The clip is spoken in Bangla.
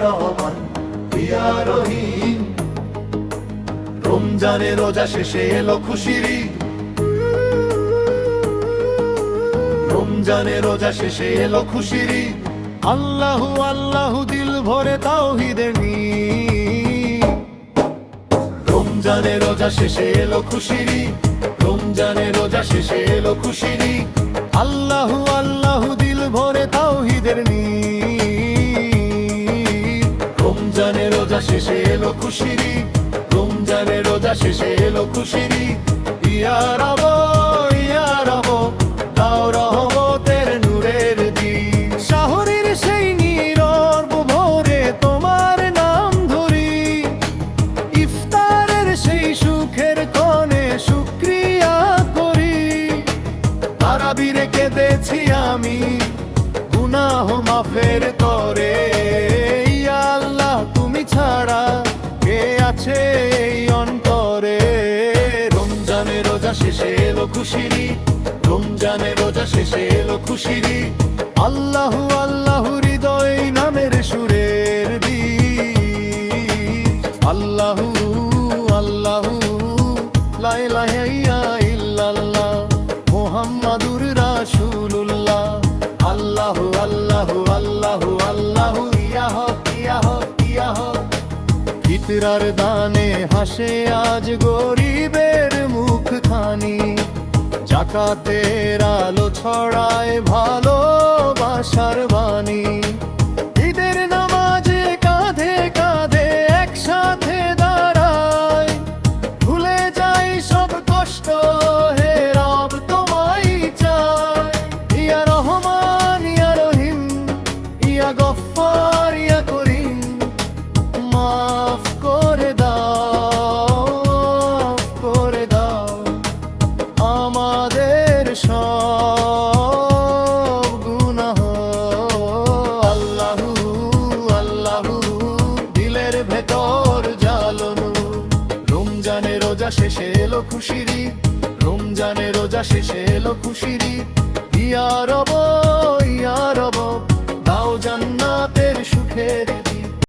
রহমান ইয়া রহিম। রমজানে রোজা শেষে এলো খুশির ঈদ, রমজানে রোজা শেষে এলো খুশির ঈদ। আল্লাহু আল্লাহু দিল ভরে তাওহীদের নিয়ে। রমজানে রোজা শেষে এলো খুশির ঈদ, রমজানে রোজা শেষে এলো খুশির ঈদ। আল্লাহু আল্লাহু দিল ভরে তাওহীদের নিয়ে। রমজানে রোজা শেষে এলো খুশির ঈদ, রমজানে রোজা শেষে এলো খুশির ঈদ। ইয়া রব ইয়া রব দাও রহমতের নূরের দিন। শহরের সেই নীরব ভোরে তোমার নাম ধরি, ইফতারের সেই সুখের কোণে শুকরিয়া করি। তারাবিরে কেঁদেছি আমি গুনাহ মাফের তরে। ইয়া আল্লাহ তুমি ছাড়া কে আছে এই অন্তরে। রমজানে রোজা শেষে এলো খুশির ঈদ, রমজানে রোজা শেষে এলো খুশির ঈদ। আল্লাহু আল্লাহু হৃদয় নামের সুরের বীজ। আল্লাহু আল্লাহু লা ইলাহা ইল্লাল্লাহ মুহাম্মাদুর রাসূলুল্লাহ। আল্লাহু আল্লাহু আল্লাহু আল্লাহু ইয়া হক ইয়া হক ইয়া হক। ফিতরার দানে হাসে আজ গরিবের মুখখানি, জাকাতের আলো ছড়ায় ভালোবাসার বাণী। ঈদের নামাজে কাঁধে কাঁধে একসাথে দাঁড়ায়, ভুলে যাই সব কষ্ট হে রব তোমায় চাই। ইয়া রহমান ইয়া রহিম ইয়া গফফার ইয়া করিম, মাফ করে দাও মাফ করে দাও আমাদের সব গুনাহ। আল্লাহু আল্লাহু দিলের ভেতর জ্বালানো। রমজানে রোজা শেষে এলো খুশির ঈদ, রমজানে রোজা শেষে এলো খুশির ঈদ। ইয়া রব দাও জান্নাতের সুখের